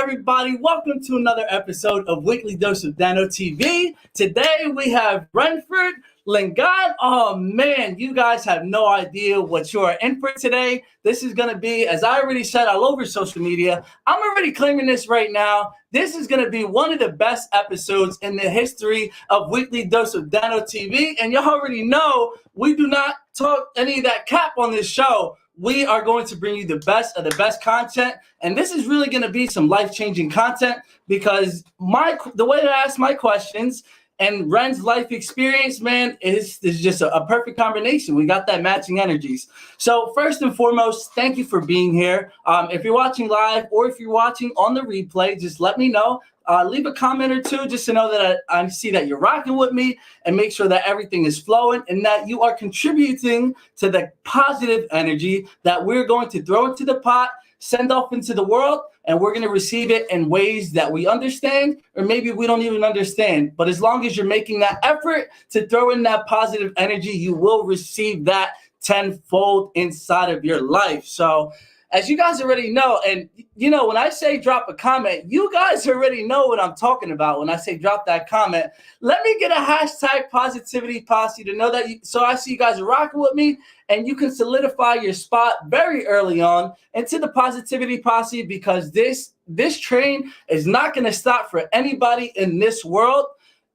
everybody? Welcome to another episode of Weekly Dose of Dano TV. Today we have Renford Ligon. Oh man, you guys have no idea what you are in for today. This is going to be, as I already said all over social media, I'm already claiming this right now. This is going to be one of the best episodes in the history of Weekly Dose of Dano TV. And you already know we do not talk any of that cap on this show. We are going to bring you the best of the best content, and this is really going to be some life-changing content because the way that I ask my questions and Ren's life experience, man, is just a perfect combination. We got that matching energies. So first and foremost, thank you for being here. If you're watching live or if you're watching on the replay, just let me know. Leave a comment or two just to know that I see that you're rocking with me and make sure that everything is flowing and that you are contributing to the positive energy that we're going to throw into the pot, send off into the world, and we're going to receive it in ways that we understand or maybe we don't even understand. But as long as you're making that effort to throw in that positive energy, you will receive that tenfold inside of your life. So as you guys already know, and you know, when I say drop a comment, you guys already know what I'm talking about when I say drop that comment. Let me get a hashtag positivity posse to know that so I see you guys are rocking with me and you can solidify your spot very early on into the positivity posse because this train is not going to stop for anybody in this world.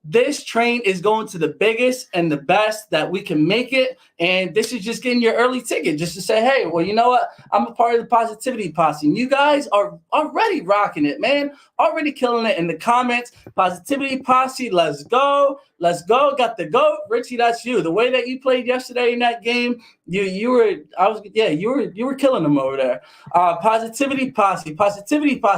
This train is going to the biggest and the best that we can make it. And this is just getting your early ticket just to say, hey, well, you know what? I'm a part of the positivity posse. And you guys are already rocking it, man. Already killing it in the comments. Positivity posse, let's go. Let's go. Got the GOAT. Richie, that's you. The way that you played yesterday in that game, you were killing them over there. Positivity posse.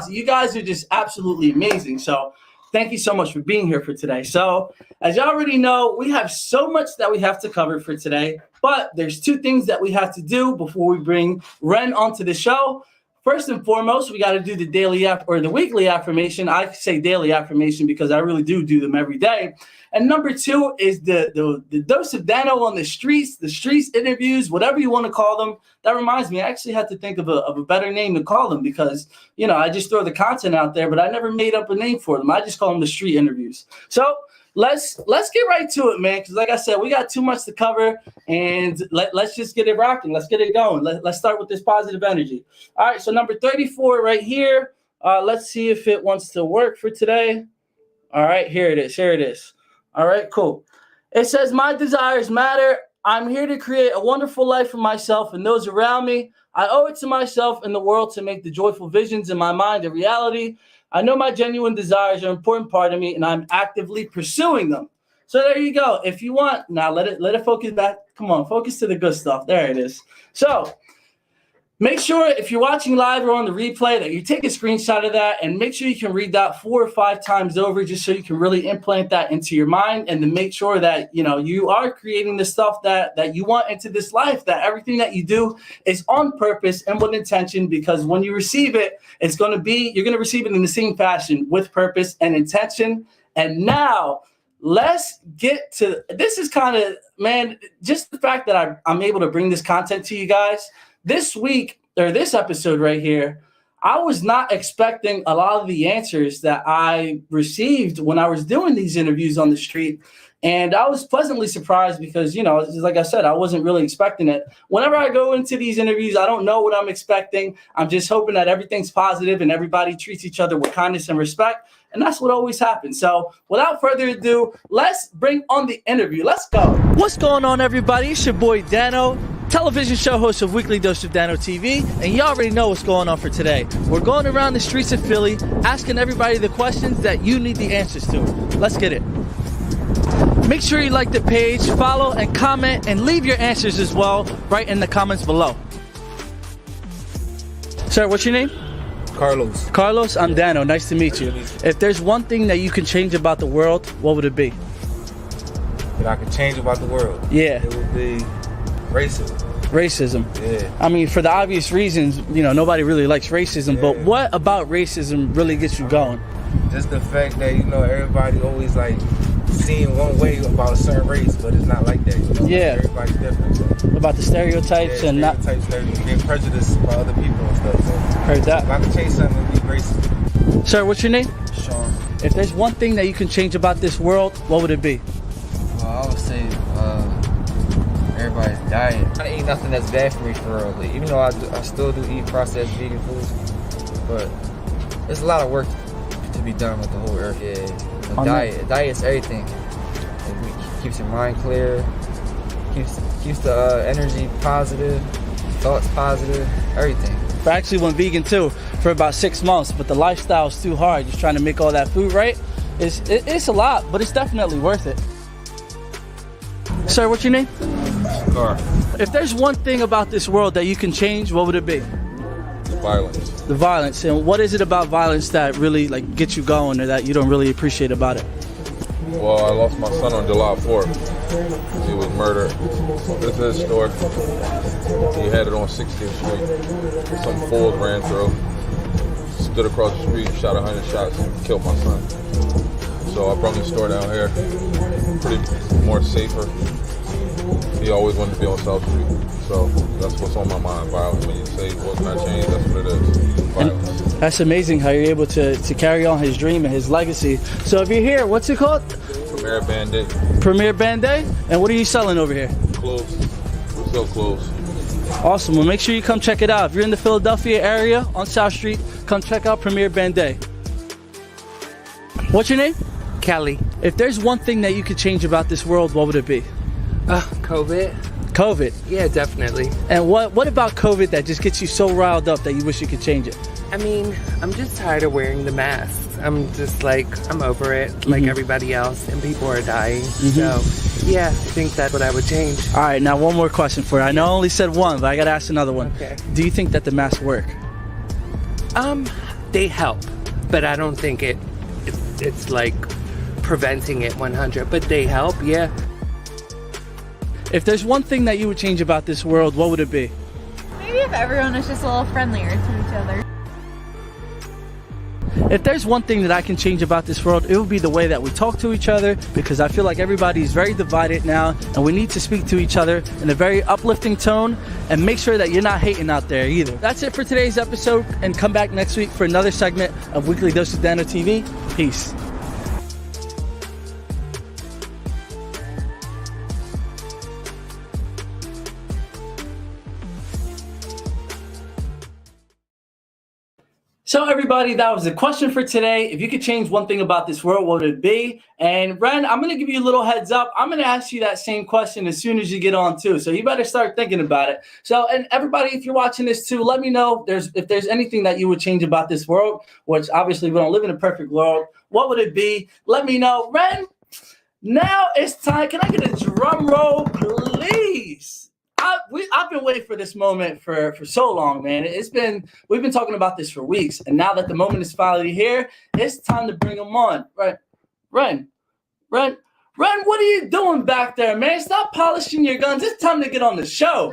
You guys are just absolutely amazing. So thank you so much for being here for today. So as you already know, we have so much that we have to cover for today, but there's two things that we have to do before we bring Ren onto the show. First and foremost, we got to do the daily or the weekly affirmation. I say daily affirmation because I really do them every day. And number two is the dose of Dano on the streets interviews, whatever you want to call them. That reminds me, I actually had to think of a better name to call them because, you know, I just throw the content out there, but I never made up a name for them. I just call them the street interviews. So let's get right to it, man, because like I said, we got too much to cover, and let's just get it rocking. Let's get it going. Let's start with this positive energy. All right, so number 34 right here. Let's see if it wants to work for today. All right, here it is. All right, cool. It says, my desires matter. I'm here to create a wonderful life for myself and those around me. I owe it to myself and the world to make the joyful visions in my mind a reality. I know my genuine desires are an important part of me, and I'm actively pursuing them. So there you go. If you want, now let it focus back. Come on, focus to the good stuff. There it is. So make sure if you're watching live or on the replay that you take a screenshot of that and make sure you can read that 4 or 5 times over just so you can really implant that into your mind and to make sure that, you know, you are creating the stuff that you want into this life, that everything that you do is on purpose and with intention, because when you receive it, you're going to receive it in the same fashion with purpose and intention. And now let's get to, this is kind of, man, just the fact that I'm able to bring this content to you guys. This week, or this episode right here, I was not expecting a lot of the answers that I received when I was doing these interviews on the street. And I was pleasantly surprised because, you know, like I said, I wasn't really expecting it. Whenever I go into these interviews, I don't know what I'm expecting. I'm just hoping that everything's positive and everybody treats each other with kindness and respect. And that's what always happens. So without further ado, let's bring on the interview. Let's go. What's going on, everybody? It's your boy Dano, television show host of Weekly Dose of Dano TV, and you already know what's going on for today. We're going around the streets of Philly, asking everybody the questions that you need the answers to. Let's get it. Make sure you like the page, follow, and comment, and leave your answers as well right in the comments below. Sir, what's your name? Carlos. Carlos, I'm Dano. Nice to meet you. If there's one thing that you can change about the world, what would it be? That I could change about the world? Yeah. It would be racism. Racism. Yeah. I mean, for the obvious reasons, you know, nobody really likes racism, but what about racism really gets you going? Just the fact that, you know, everybody always like seeing one way about a certain race, but it's not like that, you know? Yeah. Everybody's different. So. About the stereotypes and being prejudiced by other people and stuff. So heard that. If I could change something, it would be racism. Sir, what's your name? Sean. If there's one thing that you can change about this world, what would it be? Well, I would say everybody's diet. I don't eat nothing that's bad for me for real. Like, even though I still do eat processed vegan foods, but there's a lot of work to be done with the whole earth. Yeah, the diet's everything. It keeps your mind clear, keeps the energy positive, thoughts positive, everything. I actually went vegan too for about 6 months, but the lifestyle is too hard. Just trying to make all that food right. It's a lot, but it's definitely worth it. Sir, what's your name? Car. If there's one thing about this world that you can change, what would it be? The violence. The violence. And what is it about violence that really like gets you going, or that you don't really appreciate about it? Well, I lost my son on July 4th. He was murdered. This is his store. He had it on 16th Street. Some fools ran through, stood across the street, shot 100 shots, and killed my son. So I brought the store down here, pretty more safer. He always wanted to be on South Street. So that's what's on my mind, violence. When you say what can I change, that's what it is, violence. That's amazing how you're able to carry on his dream and his legacy. So if you're here, what's it called? Premier Band-Aid. Premier Band-Aid? And what are you selling over here? Clothes. We sell clothes. Awesome. Well, make sure you come check it out. If you're in the Philadelphia area on South Street, come check out Premier Band-Aid. What's your name? Kelly. If there's one thing that you could change about this world, what would it be? COVID? COVID. Yeah, definitely. And what about COVID that just gets you so riled up that you wish you could change it? I mean, I'm just tired of wearing the masks. I'm just like, I'm over it, like everybody else, and people are dying. So, yeah, I think that's what I would change. All right, now one more question for you. I know I only said one, but I got to ask another one. Okay. Do you think that the masks work? They help, but I don't think it's like preventing it 100, but they help, yeah. If there's one thing that you would change about this world, what would it be? Maybe if everyone was just a little friendlier to each other. If there's one thing that I can change about this world, it would be the way that we talk to each other, because I feel like everybody is very divided now, and we need to speak to each other in a very uplifting tone and make sure that you're not hating out there either. That's it for today's episode, and come back next week for another segment of Weekly Dose of Dano TV. Peace. So everybody, that was the question for today. If you could change one thing about this world, what would it be? And Ren, I'm going to give you a little heads up. I'm going to ask you that same question as soon as you get on too. So you better start thinking about it. So, and everybody, if you're watching this too, let me know if there's anything that you would change about this world, which obviously we don't live in a perfect world. What would it be? Let me know. Ren, now it's time. Can I get a drum roll, please? I've been waiting for this moment for so long, man. We've been talking about this for weeks, and now that the moment is finally here, it's time to bring them on. Right, Ren, what are you doing back there, man? Stop polishing your guns. It's time to get on the show.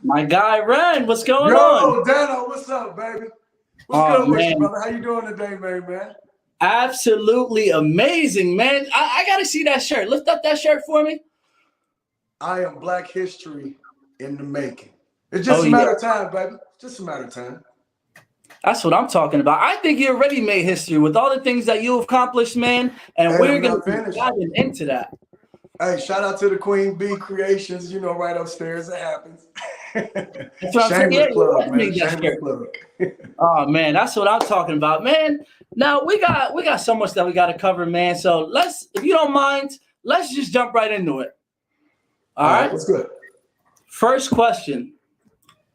My guy, Ren, what's going on? Yo, Dano, what's up, baby? What's good with you, brother? How you doing today, man? Absolutely amazing, man. I got to see that shirt. Lift up that shirt for me. I am Black history in the making. It's just a matter of time, baby. Just a matter of time. That's what I'm talking about. I think you already made history with all the things that you've accomplished, man. And we're going to be diving into that. Hey, shout out to the Queen Bee Creations, right upstairs. It happens. That's what I'm saying. Plug, man. Shameless plug. Oh man, that's what I'm talking about, man. Now we got so much that we got to cover, man. So if you don't mind, let's just jump right into it. All right, that's good. First question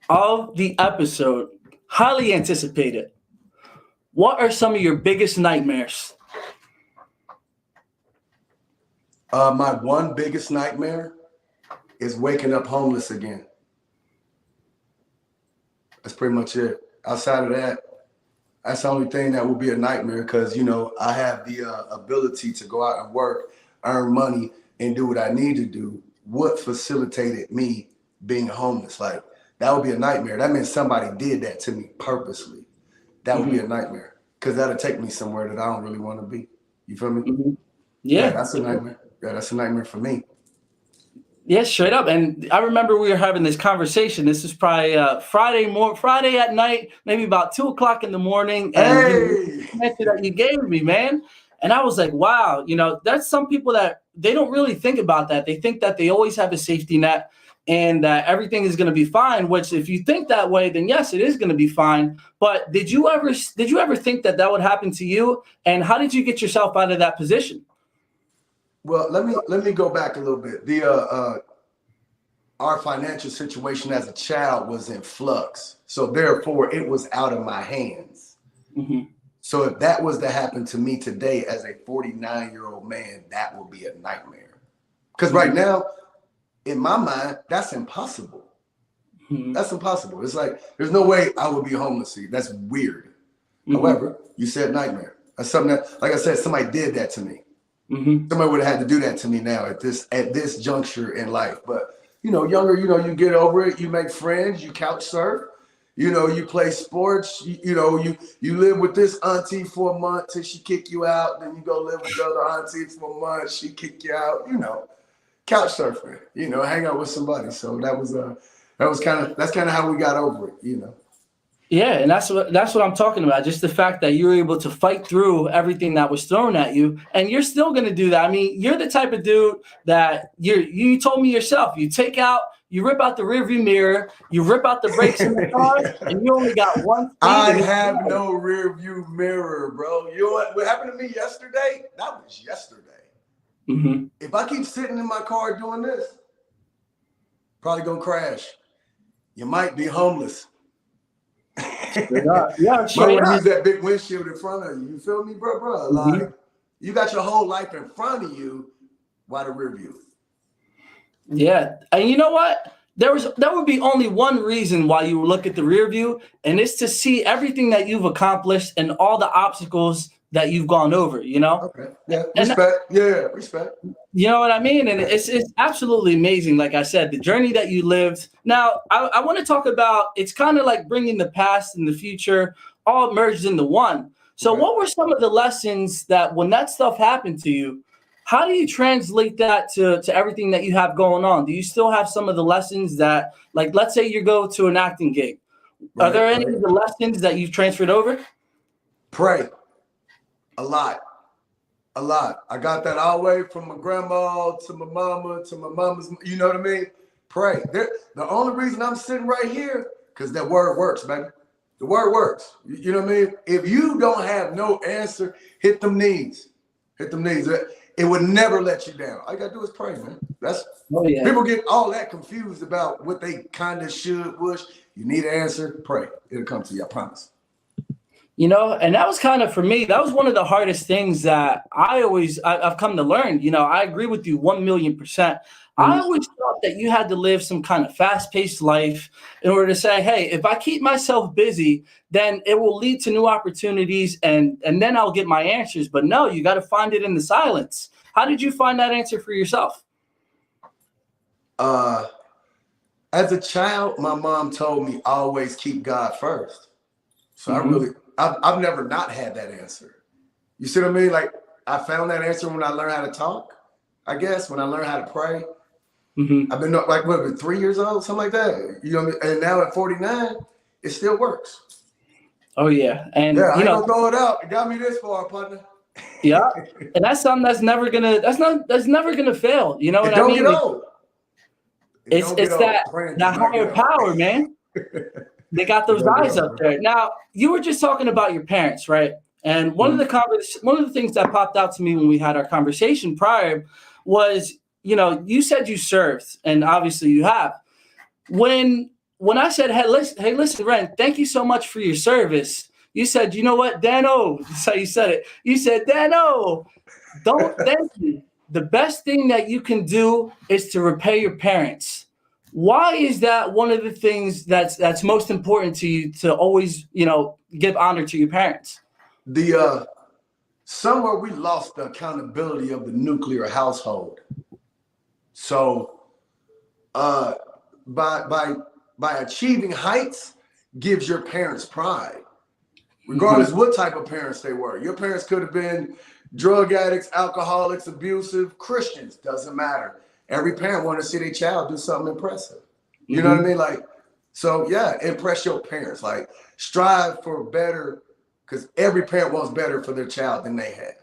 of the episode, highly anticipated. What are some of your biggest nightmares? My one biggest nightmare is waking up homeless again. That's pretty much it. Outside of that, that's the only thing that will be a nightmare because, I have the ability to go out and work, earn money, and do what I need to do. What facilitated me being homeless? Like, that would be a nightmare. That means somebody did that to me purposely. That would be a nightmare because that'll take me somewhere that I don't really want to be. You feel me? Yeah, that's a nightmare. Yeah, that's a nightmare for me. Yeah, straight up. And I remember we were having this conversation. This was probably Friday at night, maybe about 2 o'clock in the morning. And Hey, the answer that you gave me, man. And I was like, wow, that's some people that they don't really think about that. They think that they always have a safety net and that everything is going to be fine, which if you think that way, then yes, it is going to be fine. But did you ever think that that would happen to you? And how did you get yourself out of that position? well, let me go back a little bit. Our financial situation as a child was in flux, so therefore it was out of my hands. Mm-hmm. So if that was to happen to me today as a 49-year-old man, that would be a nightmare. Because right now, in my mind, that's impossible. Mm-hmm. That's impossible. It's like there's no way I would be homeless. That's weird. Mm-hmm. However, you said nightmare. That's something that, like I said, somebody did that to me. Mm-hmm. Somebody would have had to do that to me now at this juncture in life. But younger, you get over it. You make friends. You couch surf. You play sports. You live with this auntie for a month till she kick you out. Then you go live with the other auntie for a month. She kick you out. Couch surfing. Hang out with somebody. So that's kind of how we got over it. Yeah, and that's what I'm talking about. Just the fact that you're able to fight through everything that was thrown at you, and you're still going to do that. I mean, you're the type of dude that you told me yourself. You rip out the rearview mirror, you rip out the brakes in the car, and you only got one speed. I have no rearview mirror, bro. You know what happened to me yesterday? That was yesterday. Mm-hmm. If I keep sitting in my car doing this, probably gonna crash. You might be homeless. Yeah, Might want to use that big windshield in front of you. You feel me, bro? Mm-hmm. Like you got your whole life in front of you. Why the rear view? Yeah, and you know what? There would be only one reason why you look at the rear view, and it's to see everything that you've accomplished and all the obstacles that you've gone over. Okay. Yeah. Respect. Respect. You know what I mean? And it's absolutely amazing. Like I said, the journey that you lived. Now, I want to talk about, it's kind of like bringing the past and the future all merged into one. So what were some of the lessons that when that stuff happened to you, how do you translate that to everything that you have going on? Do you still have some of the lessons that, like, let's say you go to an acting gig. Are there any of the lessons that you've transferred over? Pray. A lot. I got that all the way from my grandma to my mama to my mama's, you know what I mean? Pray. The only reason I'm sitting right here, because that word works, baby. The word works. You know what I mean? If you don't have no answer, hit them knees. It would never let you down. All you gotta do is pray, man. People get all that confused about what they kind of should, wish. You need an answer, pray. It'll come to you, I promise. And that was kind of, for me, that was one of the hardest things that I've come to learn. I agree with you 1,000,000%. I always thought that you had to live some kind of fast-paced life in order to say, hey, if I keep myself busy, then it will lead to new opportunities and then I'll get my answers. But no, you got to find it in the silence. How did you find that answer for yourself? As a child, my mom told me always keep God first. So I've never not had that answer. You see what I mean? Like I found that answer when I learned how to talk, I guess, when I learned how to pray. Mm-hmm. I've been 3 years old, something like that. You know what I mean? And now at 49, it still works. Oh yeah. And I ain't gonna throw it out. It got me this far, partner. Yeah. And that's something that's never gonna fail. You know what I mean? Don't get old. It's that higher power, man. They got those eyes up there. Now, you were just talking about your parents, right? And one of the things that popped out to me when we had our conversation prior was, you said you served, and obviously you have. When I said, hey, listen, Ren, thank you so much for your service. You said, you know what, Dano? That's how you said it. You said, Dano, don't thank you. The best thing that you can do is to repay your parents. Why is that one of the things that's most important to you, to always, give honor to your parents? Somewhere we lost the accountability of the nuclear household. So by achieving heights gives your parents pride, regardless what type of parents they were. Your parents could have been drug addicts, alcoholics, abusive, Christians, doesn't matter. every parent want to see their child do something impressive. You know what I mean? Like, so yeah, impress your parents. Like, strive for better, because every parent wants better for their child than they have,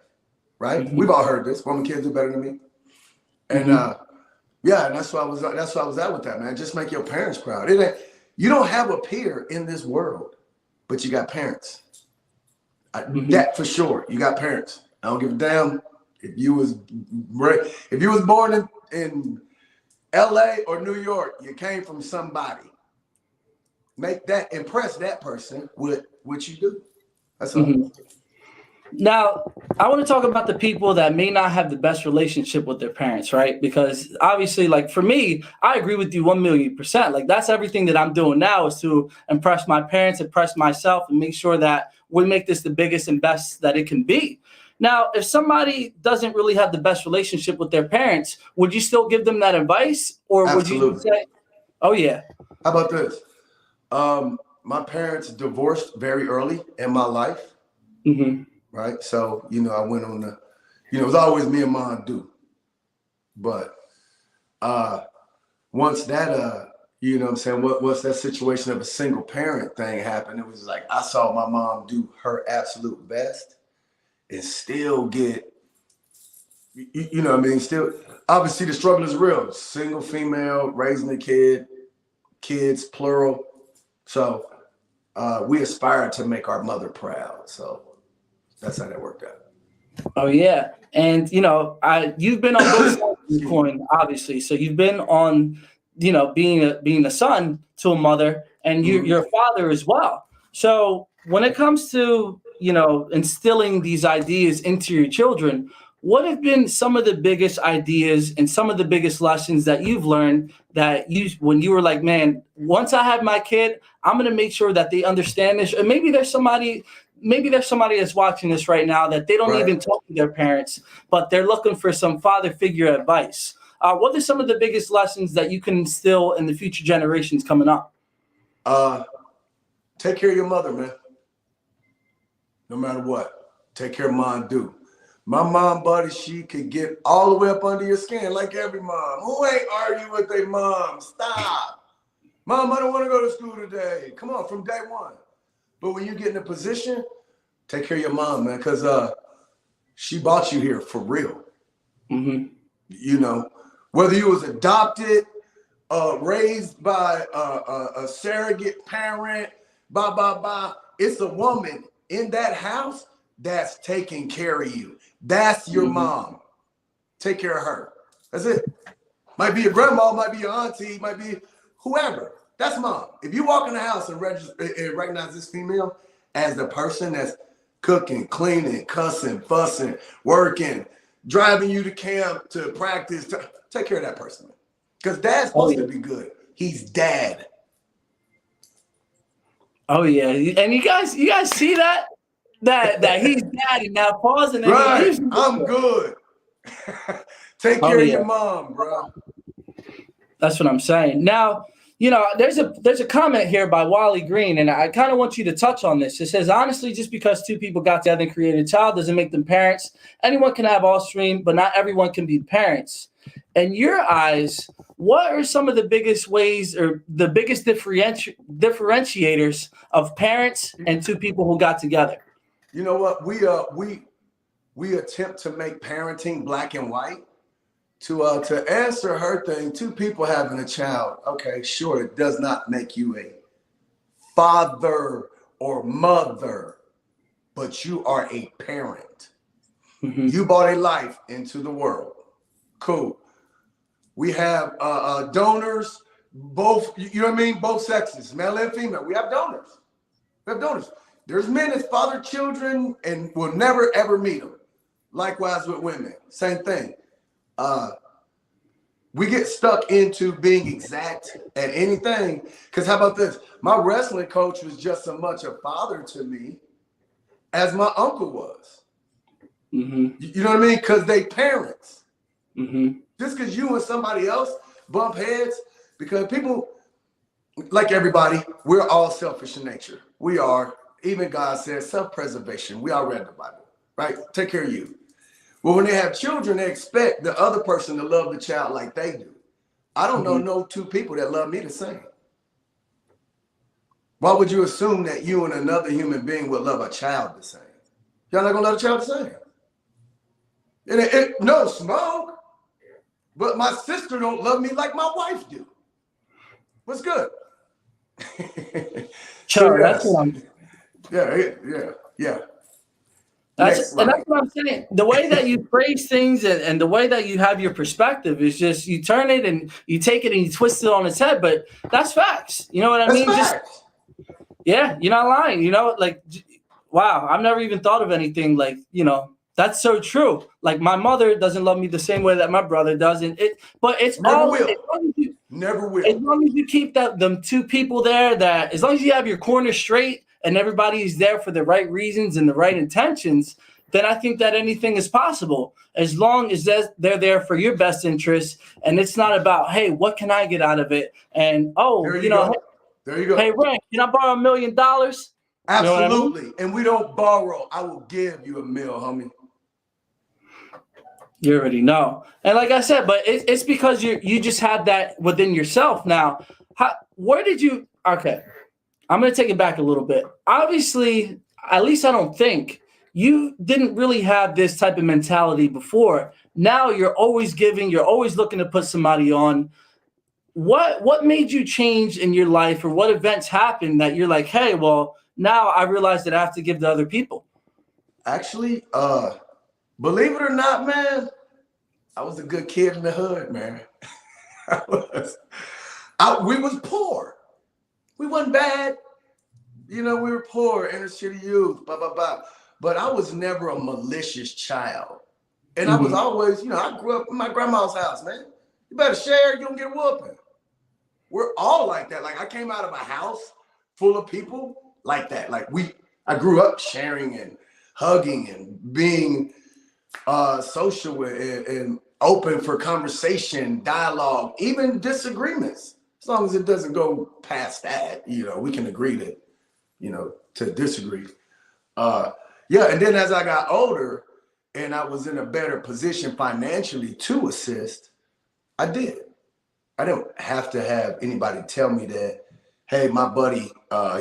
right? We've all heard this. Want my kids do better than me? And yeah, and that's why I was at with that, man. Just make your parents proud. You don't have a peer in this world, but you got parents. That for sure. You got parents. I don't give a damn if you was born in LA or New York, you came from somebody. Impress that person with what you do. That's all. Now, I want to talk about the people that may not have the best relationship with their parents, right? Because obviously, like for me, I agree with you 1,000,000%. Like that's everything that I'm doing now is to impress my parents, impress myself, and make sure that we make this the biggest and best that it can be. Now, if somebody doesn't really have the best relationship with their parents, would you still give them that advice? Or Absolutely. Would you say, oh yeah. How about this? My parents divorced very early in my life. Right. So, I went on it was always me and mom do. But once that, what I'm saying, once that situation of a single parent thing happened, it was like I saw my mom do her absolute best and still get, still, obviously the struggle is real. Single female, raising a kids, plural. So we aspire to make our mother proud. So that's how that worked out. Oh yeah, and you've been on both sides of the coin, obviously. So you've been on, being a son to a mother, and you're a father as well. So when it comes to instilling these ideas into your children, what have been some of the biggest ideas and some of the biggest lessons that you've learned that when you were like, man, once I have my kid, I'm going to make sure that they understand this. And maybe there's somebody that's watching this right now that they don't even talk to their parents, but they're looking for some father figure advice. What are some of the biggest lessons that you can instill in the future generations coming up? Take care of your mother, man. No matter what, take care of mom, do. My mom, buddy, she could get all the way up under your skin like every mom. Who ain't arguing with their mom? Stop. Mom, I don't want to go to school today. Come on, from day one. But when you get in a position, take care of your mom, man, because she brought you here for real. Whether you was adopted, raised by a surrogate parent, it's a woman in that house that's taking care of you. That's your mom. Take care of her. That's it. Might be your grandma, might be your auntie, might be whoever. That's mom. If you walk in the house and recognize this female as the person that's cooking, cleaning, cussing, fussing, working, driving you to camp, to practice, take care of that person. Because dad's supposed to be good. He's dad. Oh yeah, and you guys see that he's daddy now. Pause and then right. I'm good. Take care of your mom, bro. That's what I'm saying. Now, there's a comment here by Wally Green, and I kind of want you to touch on this. It says, honestly, just because two people got together and created a child doesn't make them parents. Anyone can have offspring, but not everyone can be parents. In your eyes, what are some of the biggest ways or the biggest differentiators of parents and two people who got together? You know what? We attempt to make parenting black and white. To answer her thing, two people having a child, okay, sure, it does not make you a father or mother, but you are a parent. You brought a life into the world. Cool. We have donors, both, both sexes, male and female. We have donors. There's men as father children and we'll never, ever meet them. Likewise with women, same thing. We get stuck into being exact at anything. Because how about this? My wrestling coach was just as much a father to me as my uncle was. You know what I mean? Because they parents. Just because you and somebody else bump heads, because people, like everybody, we're all selfish in nature. We are. Even God says self-preservation. We all read the Bible, right? Take care of you. Well, when they have children, they expect the other person to love the child like they do. I don't know no two people that love me the same. Why would you assume that you and another human being would love a child the same? Y'all not gonna love a child the same. No smoke, but my sister don't love me like my wife do. What's good? Sure, yes. that's what I'm. Yeah. That's what I'm saying. The way that you phrase things and the way that you have your perspective is just you turn it and you take it and you twist it on its head. But that's facts. You know what I mean? Facts. Yeah, you're not lying. You know, like, wow, I've never even thought of anything like, that's so true. Like my mother doesn't love me the same way that my brother doesn't. But it's Never will. Never will. As long as you keep them two people there, that as long as you have your corner straight and everybody's there for the right reasons and the right intentions, then I think that anything is possible. As long as they're there for your best interest, and it's not about, hey, what can I get out of it? And there you go. Hey, Ren, can I borrow $1 million? Absolutely. I mean? And we don't borrow. I will give you $1 million, homie. You already know. And like I said, but it's because you just have that within yourself. Now, where did you – okay, I'm going to take it back a little bit. Obviously, at least I don't think, you didn't really have this type of mentality before. Now you're always giving. You're always looking to put somebody on. What made you change in your life, or what events happened that you're like, hey, well, now I realize that I have to give to other people? Actually, believe it or not, man, I was a good kid in the hood, man. We was poor. We wasn't bad. We were poor, inner city youth, blah, blah, blah. But I was never a malicious child. And I was always, I grew up in my grandma's house, man. You better share, you don't get a whooping. We're all like that. Like I came out of a house full of people like that. Like I grew up sharing and hugging and being social and open for conversation, dialogue, even disagreements. As long as it doesn't go past that, we can agree to disagree. And then as I got older and I was in a better position financially to assist, I did. I don't have to have anybody tell me that, hey, my buddy,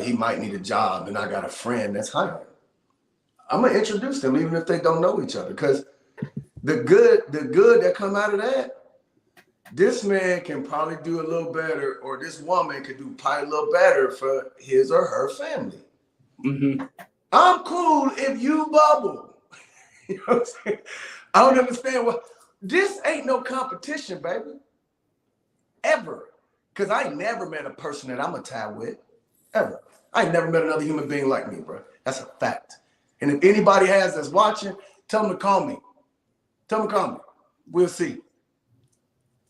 he might need a job and I got a friend that's hiring. I'm gonna introduce them even if they don't know each other, because the good that come out of that, this man can probably do a little better, or this woman could do probably a little better for his or her family. Mm-hmm. I'm cool if you bubble. You know what I'm saying? I don't understand this ain't no competition, baby. Ever. Because I ain't never met a person that I'm a tie with. Ever. I ain't never met another human being like me, bro. That's a fact. And if anybody that's watching, tell them to call me. We'll see.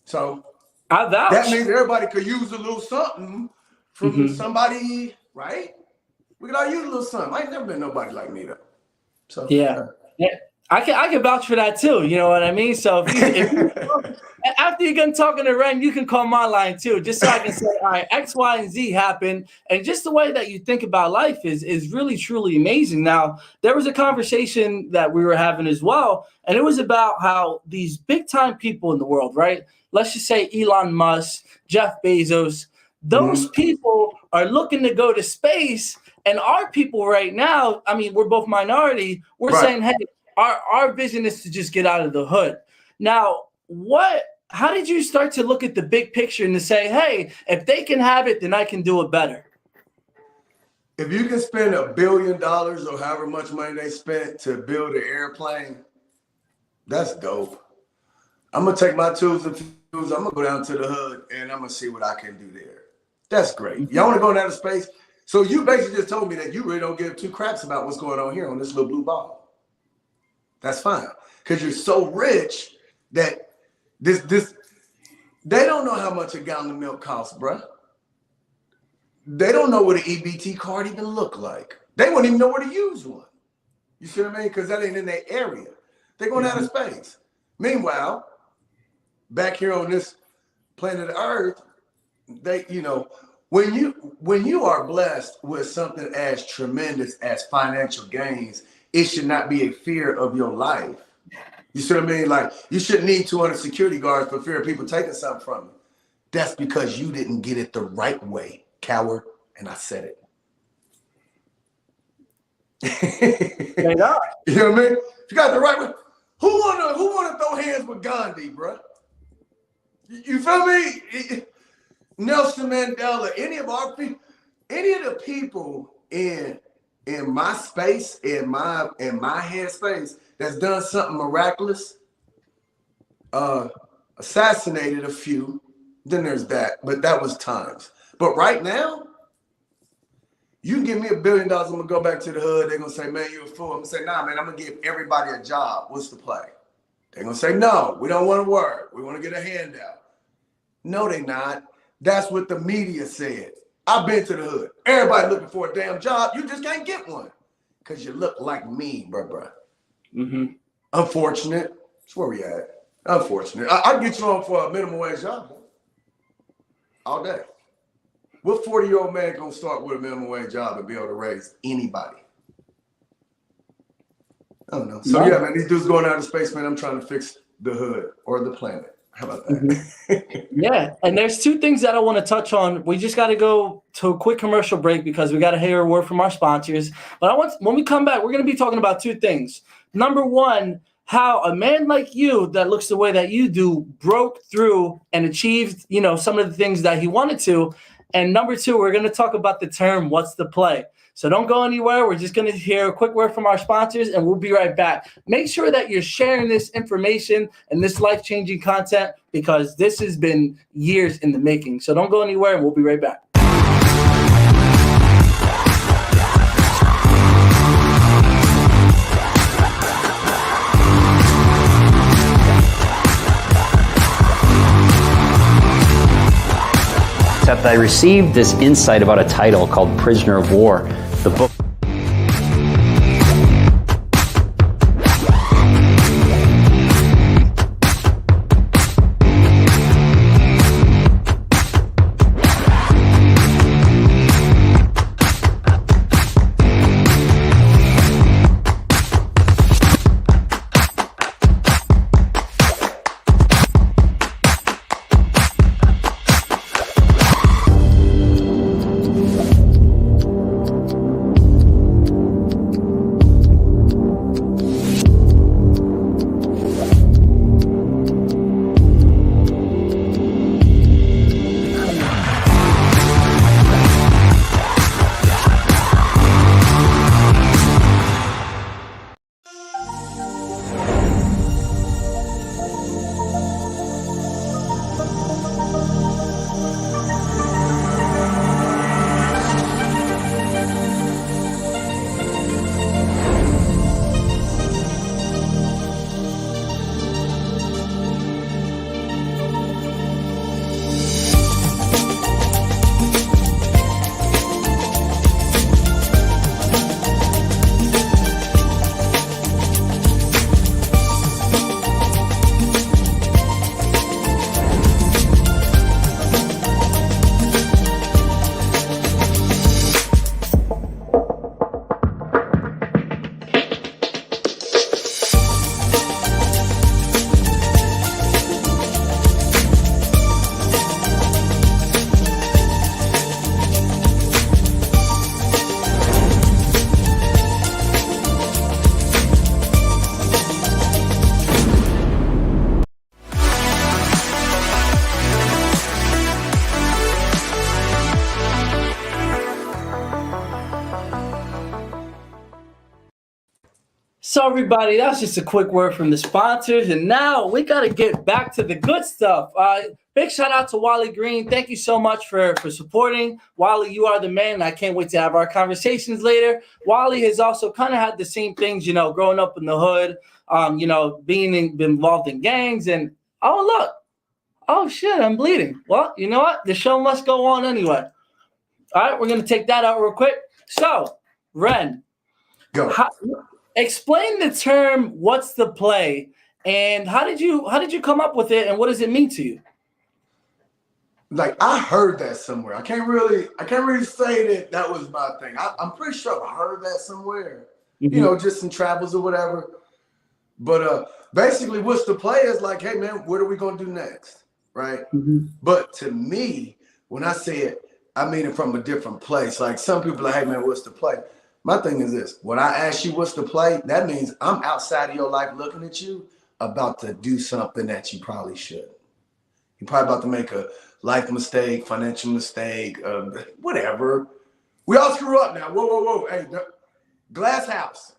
So that means everybody could use a little something from somebody, right? We could all use a little something. I ain't never been nobody like me though. So yeah. I can vouch for that too. You know what I mean? So if after you're done talking to Ren, you can call my line too, just so I can say, all right, X, Y, and Z happened. And just the way that you think about life is really, truly amazing. Now, there was a conversation that we were having as well, and it was about how these big time people in the world, right? Let's just say Elon Musk, Jeff Bezos, those people are looking to go to space. And our people right now, I mean, we're both minority. We're saying, hey, our vision is to just get out of the hood. Now, how did you start to look at the big picture and to say, hey, if they can have it, then I can do it better? If you can spend $1 billion or however much money they spent to build an airplane, that's dope. I'm going to take my tools and fuse. I'm going to go down to the hood and I'm going to see what I can do there. That's great. Y'all want to go into outer space? So you basically just told me that you really don't give two craps about what's going on here on this little blue ball. That's fine. Because you're so rich that they don't know how much a gallon of milk costs, bruh. They don't know what an EBT card even look like. They wouldn't even know where to use one. You see what I mean? Because that ain't in their area. They're going out of space. Meanwhile, back here on this planet Earth, when you are blessed with something as tremendous as financial gains, it should not be a fear of your life. You see what I mean? Like, you shouldn't need 200 security guards for fear of people taking something from you. That's because you didn't get it the right way, coward. And I said it. You know what I mean? If you got the right way, who wanna throw hands with Gandhi, bro? You feel me? Nelson Mandela, any of the people in my space, in my headspace that's done something miraculous, assassinated a few, then there's that. But that was times. But right now, you can give me $1 billion, I'm gonna go back to the hood. They're gonna say, man, you're a fool. I'm gonna say, nah, man, I'm gonna give everybody a job. What's the play? They're gonna say, no, we don't want to work. We want to get a handout. No, they not. That's what the media said. I've been to the hood. Everybody looking for a damn job. You just can't get one because you look like me, bruh. Mm-hmm. Unfortunate. That's where we at. Unfortunate. I'd get you on for a minimum wage job, bro. All day. What 40-year-old man gonna start with a minimum wage job and be able to raise anybody? I don't know. So yeah, man, these dudes going out of space, man. I'm trying to fix the hood or the planet. How about that? Mm-hmm. Yeah, and there's two things that I want to touch on. We just got to go to a quick commercial break because we got to hear a word from our sponsors. But when we come back, we're going to be talking about two things. Number one, how a man like you that looks the way that you do broke through and achieved, some of the things that he wanted to. And number two, we're going to talk about the term, what's the play? So don't go anywhere. We're just going to hear a quick word from our sponsors, and we'll be right back. Make sure that you're sharing this information and this life-changing content because this has been years in the making. So don't go anywhere, and we'll be right back. Except I received this insight about a title called Prisoner of War. The book. So everybody, that's just a quick word from the sponsors. And now we got to get back to the good stuff. Big shout out to Wally Green. Thank you so much for supporting. Wally, you are the man. I can't wait to have our conversations later. Wally has also kind of had the same things, growing up in the hood, being involved in gangs. And, oh, look. Oh, shit, I'm bleeding. Well, you know what? The show must go on anyway. All right, we're going to take that out real quick. So, Ren. Go. Explain the term "what's the play" and how did you come up with it and what does it mean to you? Like, I heard that somewhere. I can't really say that was my thing. I'm pretty sure I heard that somewhere. Mm-hmm. Just in travels or whatever. But basically what's the play is like, hey man, what are we gonna do next? Right? But to me, when I say it, I mean it from a different place. Like some people are like, hey man, what's the play? My thing is this: when I ask you what's the play, that means I'm outside of your life looking at you, about to do something that you probably shouldn't. You're probably about to make a life mistake, financial mistake, whatever. We all screw up now. Whoa, whoa, whoa. Hey, glass house.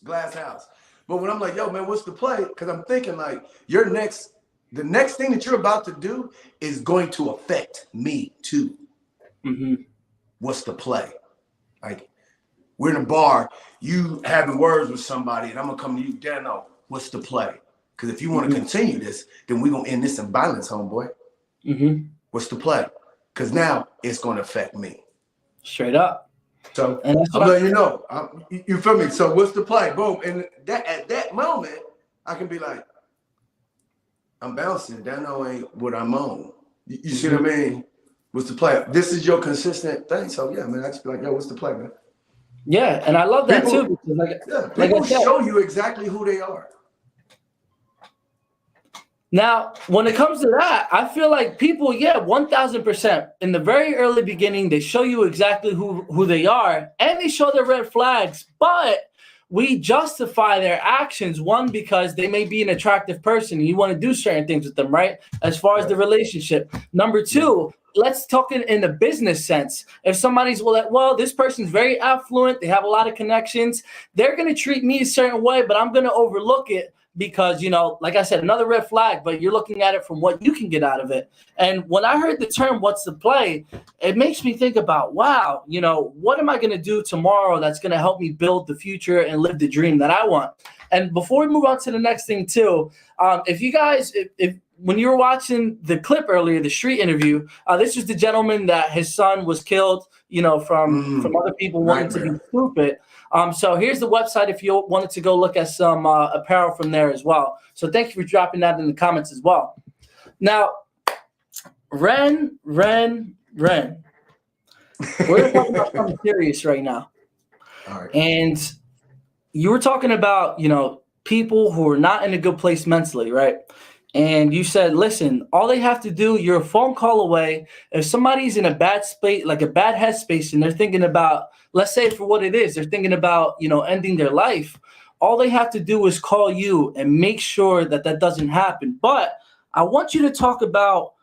But when I'm like, yo, man, what's the play? Because I'm thinking like the next thing that you're about to do is going to affect me too. What's the play? Like, we're in a bar, you having words with somebody, and I'm gonna come to you, Dano, what's the play? Because if you want to continue this, then we're gonna end this in violence, homeboy. What's the play? Because now it's gonna affect me. Straight up. So I'm letting you know. You feel me? So what's the play? Boom. And at that moment, I can be like, I'm bouncing. Dano ain't what I'm on. You see what I mean? What's the play? This is your consistent thing. So yeah, man, I just be like, yo, what's the play, man? Yeah, and I love that too. Because people show you exactly who they are. Now, when it comes to that, I feel like people, 1000%. In the very early beginning, they show you exactly who they are, and they show their red flags, but we justify their actions, one, because they may be an attractive person and you want to do certain things with them, right? As far as the relationship. Number two, let's talk in the business sense. If somebody's, well, this person's very affluent, they have a lot of connections, they're going to treat me a certain way, but I'm going to overlook it because, like I said, another red flag, but you're looking at it from what you can get out of it. And when I heard the term, what's the play, it makes me think about, wow, what am I going to do tomorrow that's going to help me build the future and live the dream that I want? And before we move on to the next thing too, if you guys, if when you were watching the clip earlier, the street interview, this was the gentleman that his son was killed, from other people wanting to be stupid. So here's the website if you wanted to go look at some apparel from there as well. So thank you for dropping that in the comments as well. Now, Ren. We're talking about something serious right now. All right. And you were talking about, people who are not in a good place mentally, right? And you said, listen, all they have to do, you're a phone call away. If somebody's in a bad space, like a bad headspace, and they're thinking about, let's say for what it is, they're thinking about, ending their life. All they have to do is call you and make sure that doesn't happen. But I want you to talk about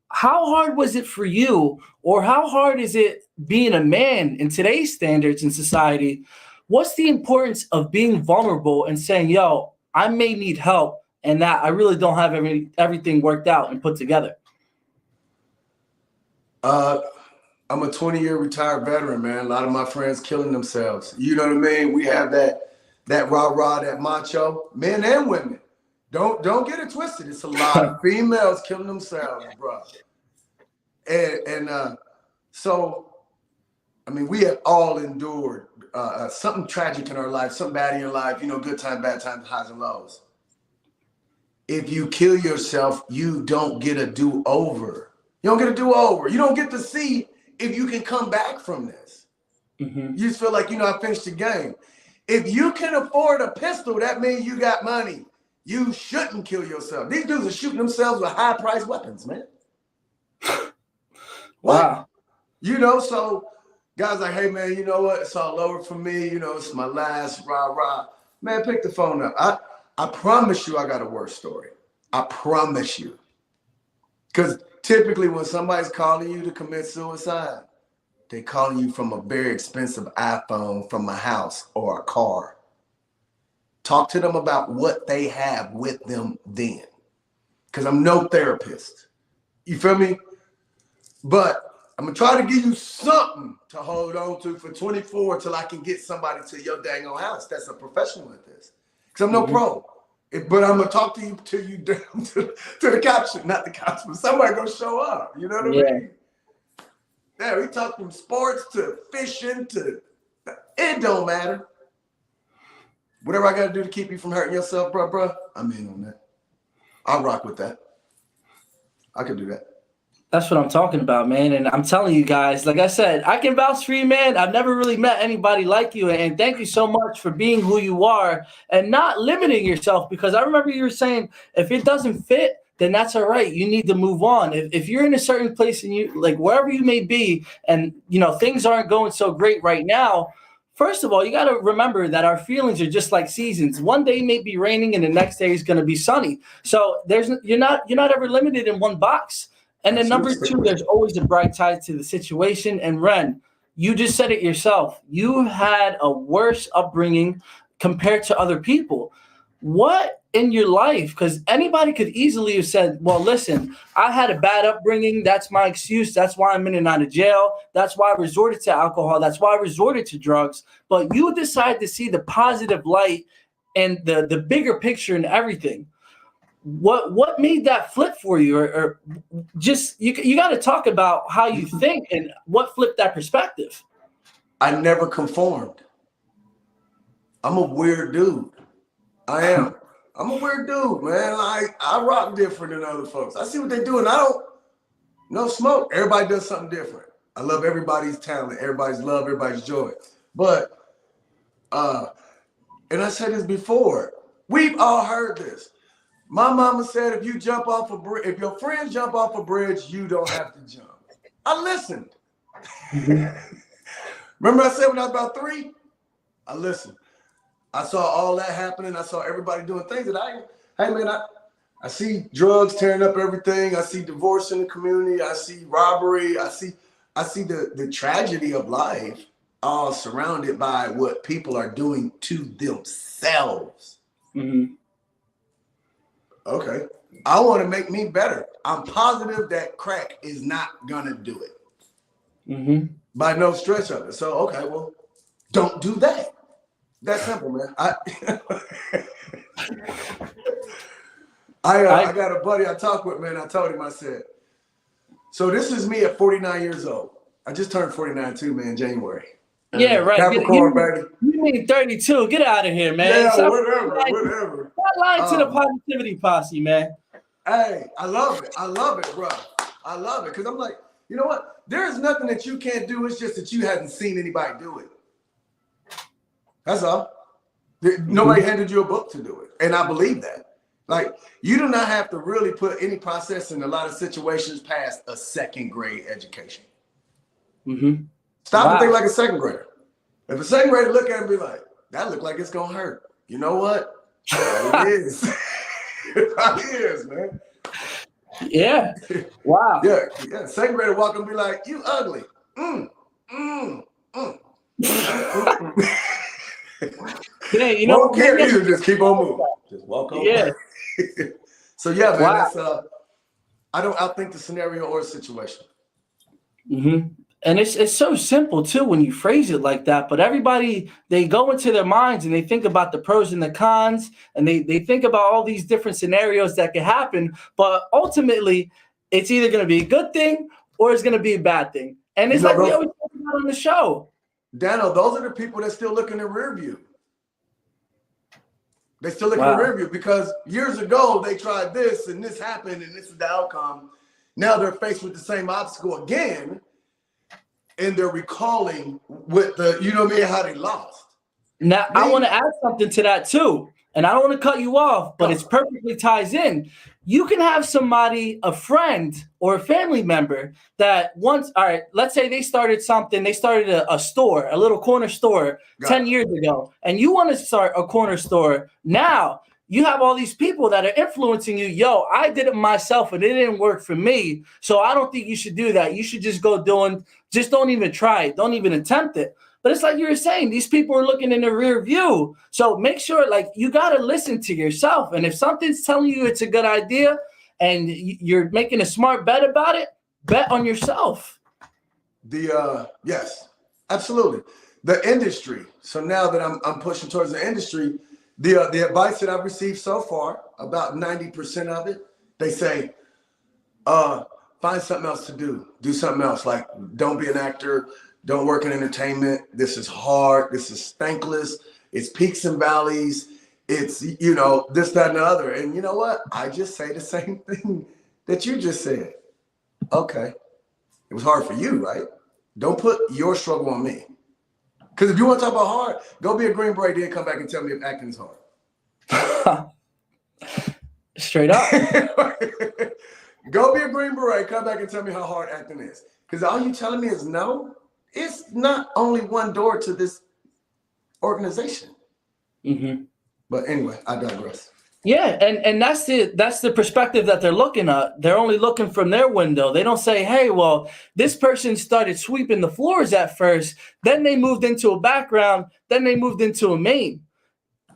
how hard was it for you, or how hard is it being a man in today's standards in society? What's the importance of being vulnerable and saying, yo, I may need help, and that I really don't have everything worked out and put together? I'm a 20-year retired veteran, man. A lot of my friends killing themselves. You know what I mean? We have that rah-rah, that macho, men and women. Don't get it twisted. It's a lot of females killing themselves, bro. And so, I mean, we have all endured something tragic in our life, something bad in your life, good time, bad time, highs and lows. If you kill yourself, you don't get a do-over. You don't get a do-over. You don't get to see if you can come back from this. You just feel like, I finished the game. If you can afford a pistol, that means you got money. You shouldn't kill yourself. These dudes are shooting themselves with high-priced weapons, man. Wow. So guys like, hey, man, you know what? It's all over for me. It's my last rah-rah. Man, pick the phone up. I promise you I got a worse story. I promise you. Because typically when somebody's calling you to commit suicide, they're calling you from a very expensive iPhone, from a house or a car. Talk to them about what they have with them then. Because I'm no therapist. You feel me? But I'm going to try to give you something to hold on to for 24 till I can get somebody to your dang old house that's a professional at this. Because I'm no pro. But I'm going to talk to you till you down to the cops, not the cops, but somebody going to show up. You know what I mean? Yeah, we talk from sports to fishing to, it don't matter. Whatever I got to do to keep you from hurting yourself, bro, I'm in on that. I'll rock with that. I can do that. That's what I'm talking about, man. And I'm telling you guys, like I said, I can vouch for you, man. I've never really met anybody like you. And thank you so much for being who you are and not limiting yourself. Because I remember you were saying, if it doesn't fit, then that's all right. You need to move on. If you're in a certain place and you, like, wherever you may be, and, you know, things aren't going so great right now, first of all, you got to remember that our feelings are just like seasons. One day may be raining and the next day is going to be sunny. So you're not ever limited in one box. And then number two, there's always a bright side to the situation. And Ren, you just said it yourself. You had a worse upbringing compared to other people. What in your life? Because anybody could easily have said, well, listen, I had a bad upbringing. That's my excuse. That's why I'm in and out of jail. That's why I resorted to alcohol. That's why I resorted to drugs. But you decide to see the positive light and the bigger picture and everything. What made that flip for you, or just you got to talk about how you think and what flipped that perspective? I never conformed. I'm a weird dude. I am. I'm a weird dude, man. Like, I rock different than other folks. I see what they do, and I don't no smoke. Everybody does something different. I love everybody's talent, everybody's love, everybody's joy. But and I said this before, we've all heard this. My mama said, if you jump off a bridge, if your friends jump off a bridge, you don't have to jump. I listened. Remember I said when I was about 3? I listened. I saw all that happening. I saw everybody doing things that I see drugs tearing up everything. I see divorce in the community. I see robbery. I see the tragedy of life, all surrounded by what people are doing to themselves. Mm-hmm. Okay. I want to make me better. I'm positive that crack is not gonna do it. Mm-hmm. By no stretch of it. So, okay, well, don't do that. That's simple, man. I got a buddy I talk with, man. I told him, I said, so this is me at 49 years old. I just turned 49 too, man, January. Yeah, right. Capricorn, baby. You mean 32. Get out of here, man. Yeah, Stop whatever. Stop lying to the positivity posse, man. Hey, I love it, bro. I love it. Because I'm like, you know what? There is nothing that you can't do. It's just that you haven't seen anybody do it. That's all. Nobody handed you a book to do it. And I believe that. Like, you do not have to really put any process in a lot of situations past a second grade education. Mm-hmm. Stop and think like a second grader. If a second grader look at it and be like, that look like it's going to hurt. You know what? It is. It is, man. Yeah. Wow. Yeah. Second grader walk and be like, you ugly. Yeah, you know, won't care either. Just keep on moving. Just walk on. Yeah. So yeah, man. Wow. That's I don't outthink the scenario or situation. Mm-hmm. And it's so simple too when you phrase it like that. But everybody, they go into their minds and they think about the pros and the cons, and they think about all these different scenarios that could happen. But ultimately, it's either going to be a good thing or it's going to be a bad thing. And it's like we always talk about on the show. Dano, those are the people that still look in the rear view. They still look in the rear view because years ago they tried this and this happened and this is the outcome. Now they're faced with the same obstacle again, and they're recalling with the, you know what I mean, how they lost. Now, I want to add something to that too. And I don't want to cut you off, but it's perfectly ties in. You can have somebody, a friend or a family member that once, all right, let's say they started something. They started a store, a little corner store 10 years ago, and you want to start a corner store. Now you have all these people that are influencing you. Yo, I did it myself and it didn't work for me. So I don't think you should do that. You should just go just don't even try it. Don't even attempt it. But it's like you were saying, these people are looking in the rear view. So make sure, like, you got to listen to yourself. And if something's telling you it's a good idea and you're making a smart bet about it, bet on yourself. Yes, absolutely. The industry. So now that I'm pushing towards the industry, the advice that I've received so far, about 90% of it, they say, find something else to do. Do something else. Like, don't be an actor. Don't work in entertainment. This is hard. This is thankless. It's peaks and valleys. It's, you know, this, that, and the other. And you know what? I just say the same thing that you just said. Okay. It was hard for you, right? Don't put your struggle on me. Because if you want to talk about hard, go be a Green Beret, then come back and tell me if acting is hard. Straight up. Go be a Green Beret, come back and tell me how hard acting is. Because all you telling me is no. It's not only one door to this organization. Mm-hmm. But anyway, I digress. Yeah, and that's the perspective that they're looking at. They're only looking from their window. They don't say, hey, well, this person started sweeping the floors at first, then they moved into a background, then they moved into a main.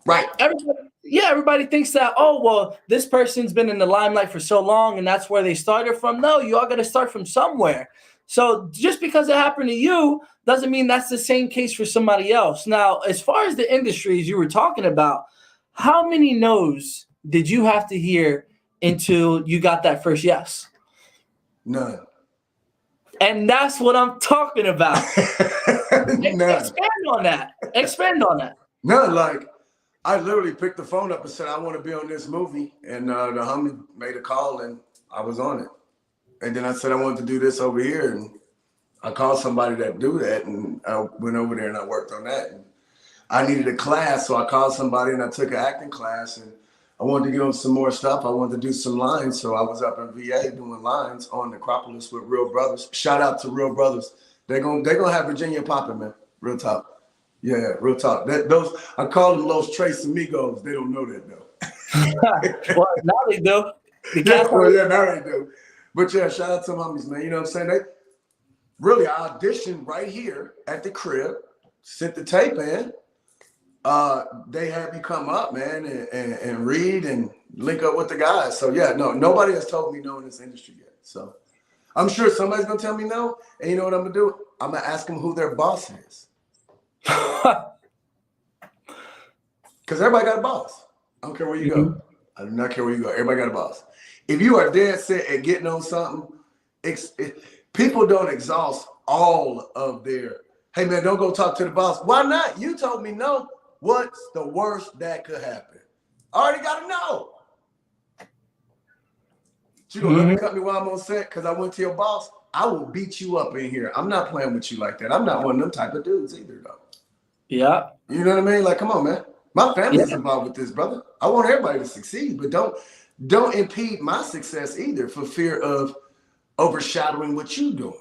Right. Everybody thinks that, oh, well, this person's been in the limelight for so long and that's where they started from. No, you all got to start from somewhere. So just because it happened to you doesn't mean that's the same case for somebody else. Now, as far as the industries you were talking about, how many no's did you have to hear until you got that first yes? None. And that's what I'm talking about. None. Expand on that. None. Like, I literally picked the phone up and said, I want to be on this movie. And the homie made a call and I was on it. And then I said, I wanted to do this over here. And I called somebody that do that. And I went over there and I worked on that. And I needed a class. So I called somebody and I took an acting class. And I wanted to get on some more stuff. I wanted to do some lines. So I was up in VA doing lines on Necropolis with Real Brothers. Shout out to Real Brothers. They're gonna have Virginia popping, man. Real talk. Yeah, real talk. I call them Los Tres Amigos. They don't know that though. Well, now they do. Now they do. But yeah, shout out to homies, man. You know what I'm saying? They really auditioned right here at the crib, sent the tape in. They had me come up, man, and read and link up with the guys. So yeah, no, nobody has told me no in this industry yet. So I'm sure somebody's gonna tell me no. And you know what I'm gonna do? I'm gonna ask them who their boss is. Because everybody got a boss. I don't care where you go. I do not care where you go. Everybody got a boss. If you are dead set at getting on something, people don't exhaust all of their, hey man, don't go talk to the boss. Why not? You told me no. What's the worst that could happen? I already got to know. You gonna let me cut me while I'm on set because I went to your boss? I will beat you up in here. I'm not playing with you like that. I'm not one of them type of dudes either, though. Yeah. You know what I mean? Like, come on, man. My family's involved with this, brother. I want everybody to succeed, but don't impede my success either for fear of overshadowing what you're doing.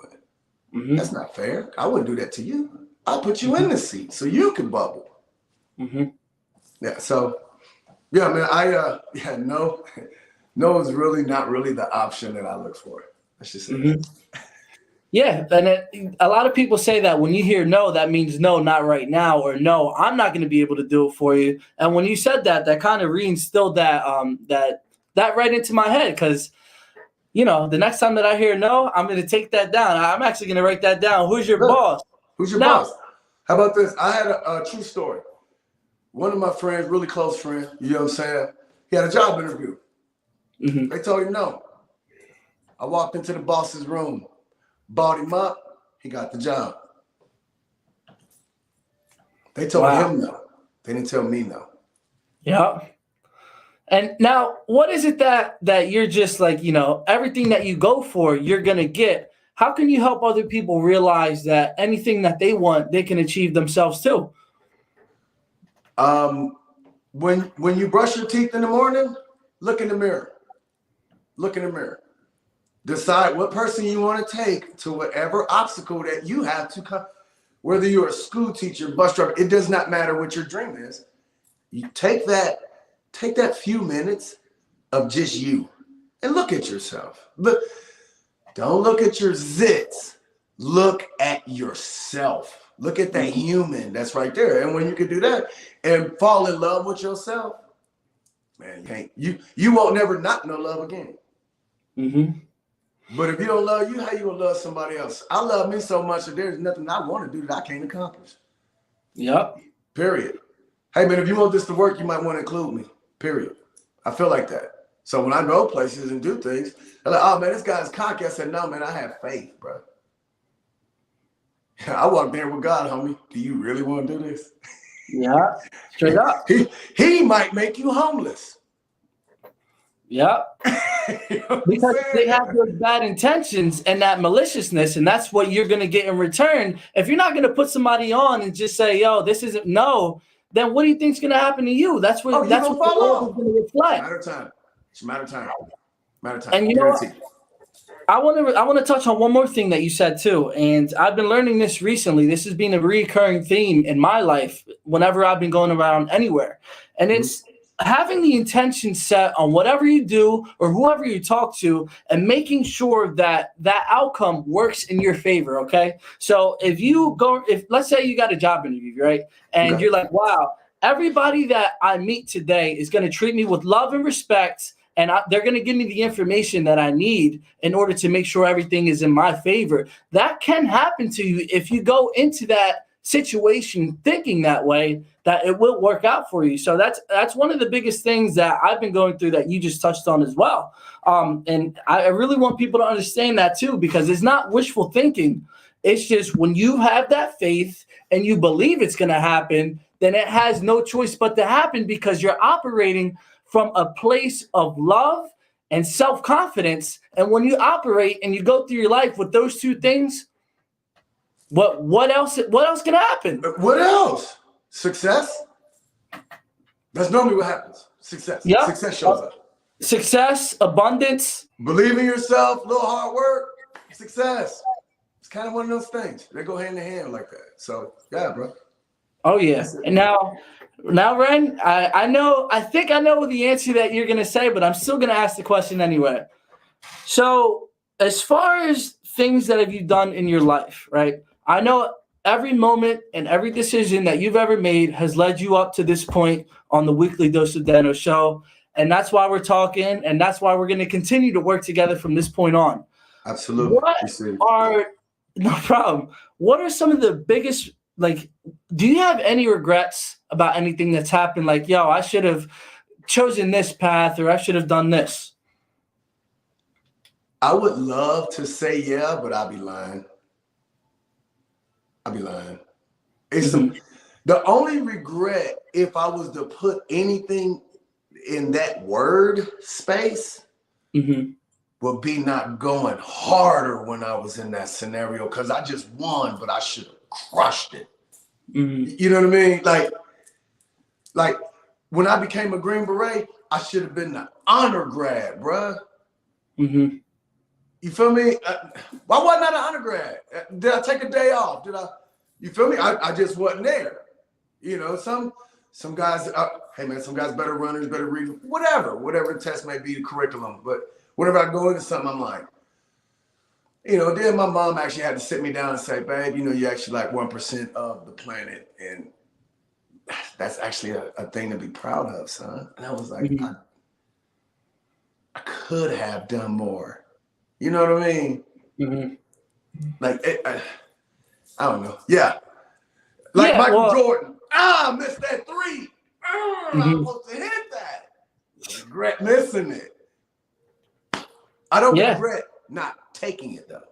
That's not fair. I wouldn't do that to you. I'll put you in the seat so you can bubble. Yeah. So, yeah, man. No is really not really the option that I look for. Let's just say that. Yeah, and a lot of people say that when you hear no, that means no, not right now, or no, I'm not going to be able to do it for you. And when you said that, that kind of reinstilled that right into my head because, you know, the next time that I hear no, I'm going to take that down. I'm actually going to write that down. Who's your boss? Who's your boss? How about this? I had a true story. One of my friends, really close friend, you know what I'm saying? He had a job interview. They told him no. I walked into the boss's room, bought him up, he got the job. They told him no. They didn't tell me no. Yeah. And now, what is it that you're just like, you know, everything that you go for, you're going to get? How can you help other people realize that anything that they want, they can achieve themselves too? When you brush your teeth in the morning, look in the mirror. Look in the mirror. Decide what person you want to take to whatever obstacle that you have to come. Whether you're a school teacher, bus driver, it does not matter what your dream is. You take that few minutes of just you and look at yourself. But don't look at your zits. Look at yourself. Look at that human that's right there. And when you can do that and fall in love with yourself, man, you won't never not know love again. But if you don't love you, how you gonna love somebody else? I love me so much that there's nothing I want to do that I can't accomplish. Yep. Period. Hey man, if you want this to work, you might want to include me. Period. I feel like that. So when I go places and do things, they're like, oh man, this guy's cocky. I said, no, man, I have faith, bro. I walked there with God, homie. Do you really want to do this? Yeah, straight up. He might make you homeless. Yeah. You know Because what I'm they saying? have those bad intentions and that maliciousness, and that's what you're going to get in return. If you're not going to put somebody on and just say, yo, this isn't no, then what do you think's going to happen to you? That's Oh, what you that's gonna what the fall world is off. going to reflect. Matter of time. It's a matter of time. Matter of time. And you know what? Guaranteed. I want to touch on one more thing that you said too, and I've been learning this recently. This has been a recurring theme in my life whenever I've been going around anywhere, and it's having the intention set on whatever you do or whoever you talk to, and making sure that that outcome works in your favor. Okay, so if let's say you got a job interview, right, and Okay. you're like, wow, everybody that I meet today is going to treat me with love and respect. And they're going to give me the information that I need in order to make sure everything is in my favor. That can happen to you if you go into that situation thinking that way, that it will work out for you. So that's one of the biggest things that I've been going through that you just touched on as well. And I really want people to understand that too, because it's not wishful thinking. It's just when you have that faith and you believe it's going to happen, then it has no choice but to happen, because you're operating from a place of love and self-confidence. And when you operate and you go through your life with those two things, what else can happen? What else? Success? That's normally what happens. Success. Yeah. Success shows up. Success, abundance. Believe in yourself, a little hard work, success. It's kind of one of those things. They go hand in hand like that. So yeah, bro. Oh yeah. And now Ren, I think I know the answer that you're gonna say, but I'm still gonna ask the question anyway. So as far as things that have you done in your life, right? I know every moment and every decision that you've ever made has led you up to this point on the Weekly Dose of Dano show. And that's why we're talking, and that's why we're going to continue to work together from this point on. Absolutely. No problem. What are some of the biggest, do you have any regrets about anything that's happened? Like, yo, I should have chosen this path, or I should have done this. I would love to say yeah, but I'll be lying. It's the only regret, if I was to put anything in that word space, would be not going harder when I was in that scenario, because I just won, but I should have crushed it. You know what I mean? Like when I became a Green Beret, I should have been the honor grad, bruh. You feel me? Why wasn't I the undergrad? Did I take a day off? You feel me? I just wasn't there. You know, some guys, hey man, some guys better runners, better readers, whatever the test may be, the curriculum. But whenever I go into something, I'm like, you know, then my mom actually had to sit me down and say, babe, you know, you're actually like 1% of the planet. And that's actually a thing to be proud of, son. And I was like, I could have done more. You know what I mean? I don't know. Yeah. Like Michael Jordan. I missed that three. I was supposed to hit that. I regret missing it. I don't regret not taking it though.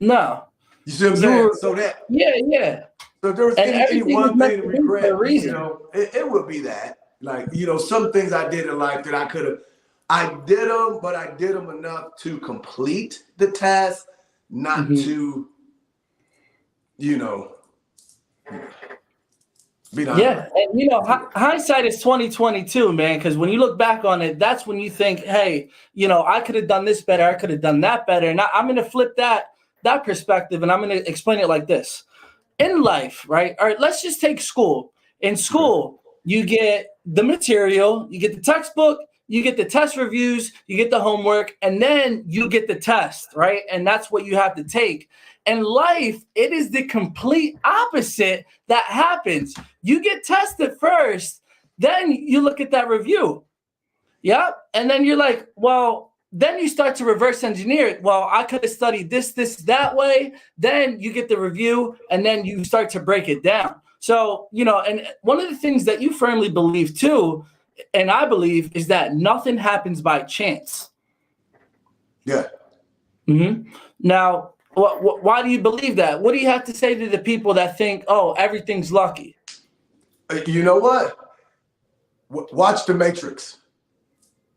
No. You see what I'm saying? So that. Yeah. So if there was any one thing to regret, you know, it would be that. Like, you know, some things I did in life that I did them, but I did them enough to complete the task, not to, you know, be done. Yeah, and you know, hindsight is 20/22, man. Because when you look back on it, that's when you think, hey, you know, I could have done this better, I could have done that better. And I'm going to flip that perspective, and I'm going to explain it like this. In life, right? All right, let's just take school. In school, you get the material, you get the textbook, you get the test reviews, you get the homework, and then you get the test, right? And that's what you have to take. In life, it is the complete opposite that happens. You get tested first, then you look at that review. Yep. And then you're like, well, then you start to reverse engineer it. Well, I could have studied this, that way. Then you get the review, and then you start to break it down. So, you know, and one of the things that you firmly believe too, and I believe, is that nothing happens by chance. Yeah. Now, why do you believe that? What do you have to say to the people that think, oh, everything's lucky? You know what? Watch The Matrix.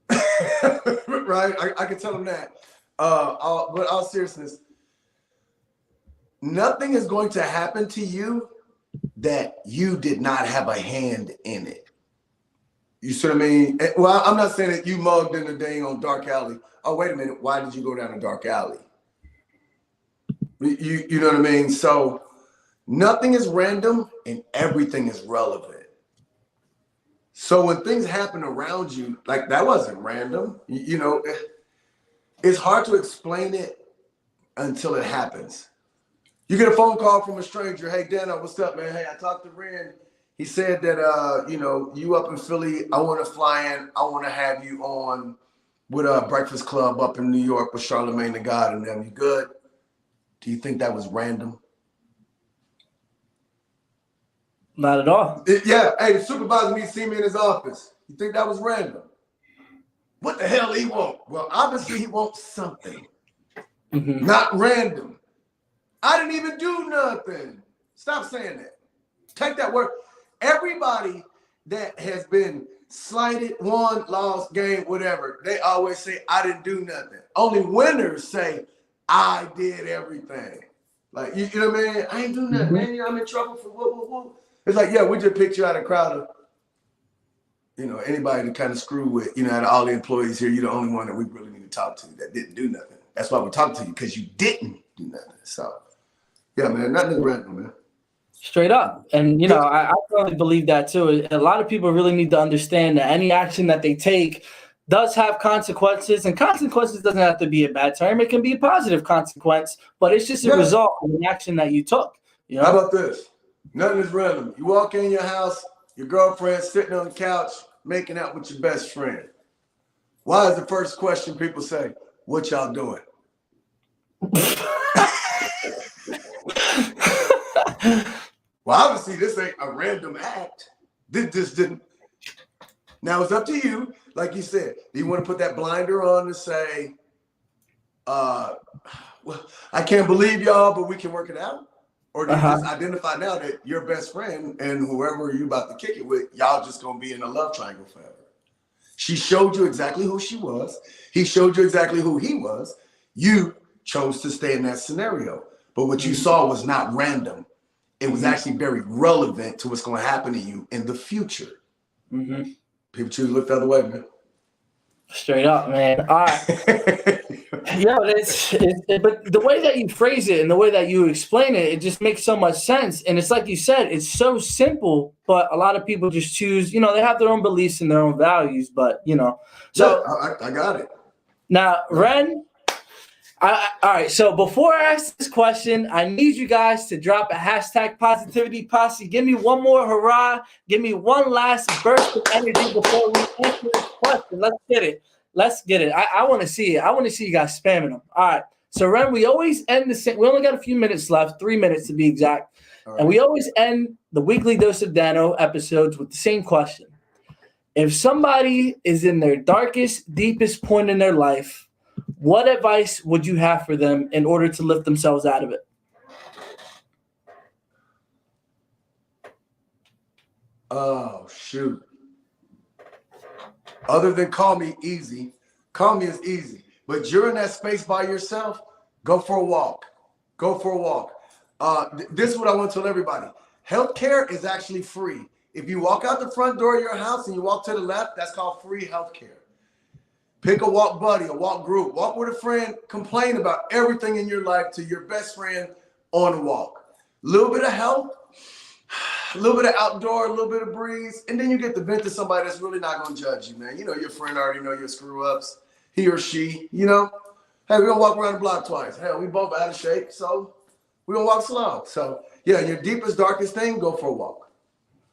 Right? I can tell them that. But all seriousness, nothing is going to happen to you that you did not have a hand in it. You see what I mean? Well, I'm not saying that you mugged in the dang on dark alley. Oh, wait a minute. Why did you go down a dark alley? You know what I mean? So nothing is random and everything is relevant. So when things happen around you, like that wasn't random. You know, it's hard to explain it until it happens. You get a phone call from a stranger. Hey, Dano, what's up, man? Hey, I talked to Ren. He said that, you know, you up in Philly. I want to fly in. I want to have you on with a Breakfast Club up in New York with Charlamagne the God and them. You good? Do you think that was random? Not at all. Yeah. Hey, the supervisor needs to see me in his office. You think that was random? What the hell he want? Well, obviously he wants something. Not random. I didn't even do nothing. Stop saying that. Take that word. Everybody that has been slighted, won, lost, game, whatever, they always say, I didn't do nothing. Only winners say, I did everything. Like, you know what I mean? I ain't do nothing, man. I'm in trouble for whoop. It's like, yeah, we just picked you out of a crowd of, you know, anybody to kind of screw with, you know, out of all the employees here, you're the only one that we really need to talk to that didn't do nothing. That's why we talked to you, because you didn't do nothing. So, yeah, man, nothing random, man. Straight up. And, you know, I really believe that too. A lot of people really need to understand that any action that they take does have consequences, and consequences doesn't have to be a bad term. It can be a positive consequence, but it's just a result of the action that you took. You know? How about this? Nothing is random. You walk in your house, your girlfriend's sitting on the couch, making out with your best friend. Why is the first question people say, what y'all doing? Well, obviously, this ain't a random act. This didn't. Now, it's up to you. Like you said, do you want to put that blinder on to say, well, I can't believe y'all, but we can work it out? Or do you just identify now that your best friend and whoever you about to kick it with, y'all just going to be in a love triangle forever? She showed you exactly who she was. He showed you exactly who he was. You chose to stay in that scenario. But what you saw was not random. It was actually very relevant to what's going to happen to you in the future. People choose to look the other way, man. Straight up, man. All right. Yeah, but the way that you phrase it and the way that you explain it, it just makes so much sense. And it's like you said, it's so simple, but a lot of people just choose, you know, they have their own beliefs and their own values, but, you know. So yeah, I got it. Now, Ren, all right, so before I ask this question, I need you guys to drop a hashtag positivity posse. Give me one more hurrah. Give me one last burst of energy before we answer this question. Let's get it. Let's get it. I want to see it. I want to see you guys spamming them. All right. So, Ren, we always end the same. We only got a few minutes left, 3 minutes to be exact. Right. And we always end the Weekly Dose of Dano episodes with the same question. If somebody is in their darkest, deepest point in their life, what advice would you have for them in order to lift themselves out of it? Oh, shoot. Other than call me easy. Call me is easy. But you're in that space by yourself, go for a walk. Go for a walk. This is what I want to tell everybody. Healthcare is actually free. If you walk out the front door of your house and you walk to the left, that's called free healthcare. Pick a walk buddy, a walk group. Walk with a friend. Complain about everything in your life to your best friend on a walk. A little bit of help, a little bit of outdoor, a little bit of breeze, and then you get to vent to somebody that's really not going to judge you, man. You know your friend already know your screw-ups, he or she, you know. Hey, we're going to walk around the block twice. Hell, we both out of shape, so we're going to walk slow. So, yeah, your deepest, darkest thing, go for a walk.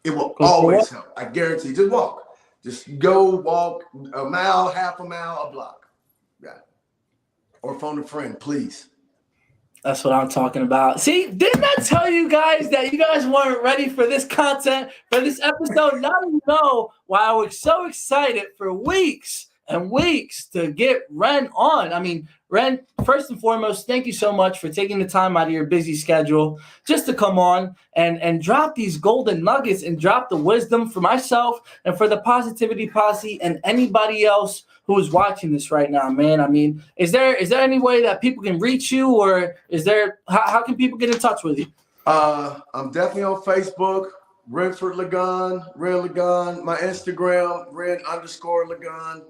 It will always help. I guarantee you. Just walk. Just go walk a mile, half a mile, a block. Yeah. Or phone a friend, please. That's what I'm talking about. See, didn't I tell you guys that you guys weren't ready for this content, for this episode? Now you know why I was so excited for weeks and weeks to get Ren on. I mean, Ren, first and foremost, thank you so much for taking the time out of your busy schedule just to come on and drop these golden nuggets and drop the wisdom for myself and for the Positivity Posse and anybody else who is watching this right now, man. I mean, is there any way that people can reach you, or is there how can people get in touch with you? I'm definitely on Facebook, Renford Ligon, Ren Ligon. My Instagram, Ren_Ligon.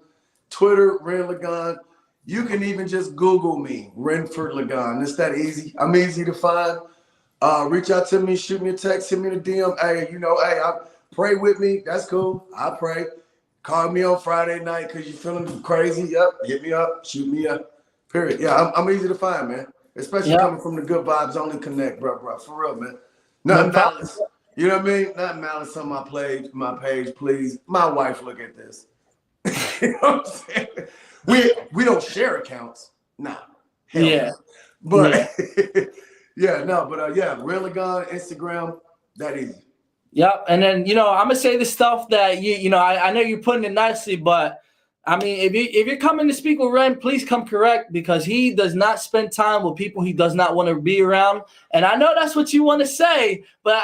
Twitter, Ren Ligon. You can even just Google me, Renford Ligon. It's that easy. I'm easy to find. Reach out to me, shoot me a text, send me a DM. Hey, I pray with me. That's cool. I pray. Call me on Friday night because you're feeling crazy. Yep, hit me up, shoot me up. Period. Yeah, I'm easy to find, man. Especially coming from the Good Vibes Only Connect, bro. For real, man. Nothing malice. You know what I mean? Nothing malice on my page, please. My wife, look at this. You know what I'm saying? We don't share accounts. Nah. Yeah. But Ren Ligon, Instagram, that easy. Yep. And then, I'm going to say the stuff that I know you're putting it nicely, but I mean, if you're coming to speak with Ren, please come correct, because he does not spend time with people he does not want to be around. And I know that's what you want to say, but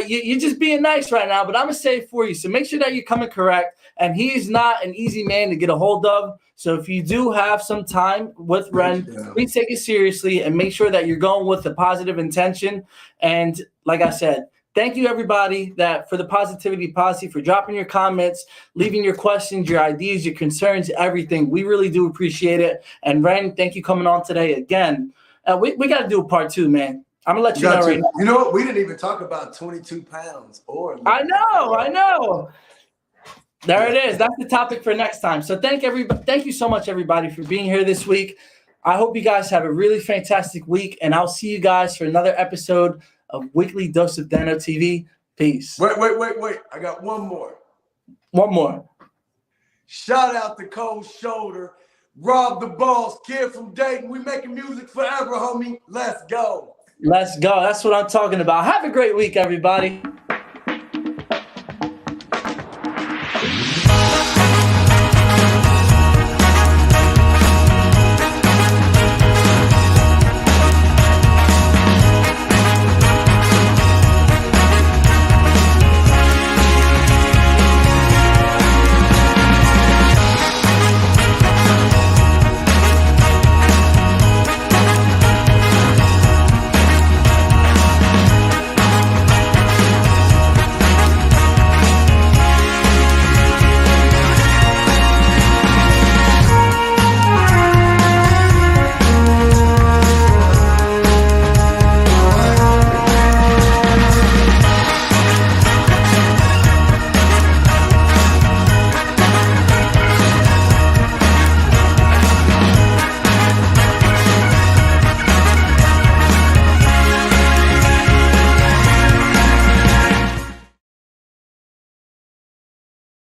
you're just being nice right now, but I'm going to say it for you. So make sure that you're coming correct. And he is not an easy man to get a hold of. So if you do have some time with Ren, please take it seriously and make sure that you're going with the positive intention. And like I said, thank you, everybody, for the Positivity Posse, for dropping your comments, leaving your questions, your ideas, your concerns, everything. We really do appreciate it. And Ren, thank you coming on today again. We got to do a part 2, man. I'm going to let you know right now. You know what? We didn't even talk about 22 pounds. I know. There it is. That's the topic for next time. So thank you so much, everybody, for being here this week. I hope you guys have a really fantastic week, and I'll see you guys for another episode of Weekly Dose of Dano TV. Peace. Wait. I got one more. One more. Shout out to Cold Shoulder, Rob the Boss, kid from Dayton. We making music forever, homie. Let's go. Let's go. That's what I'm talking about. Have a great week, everybody.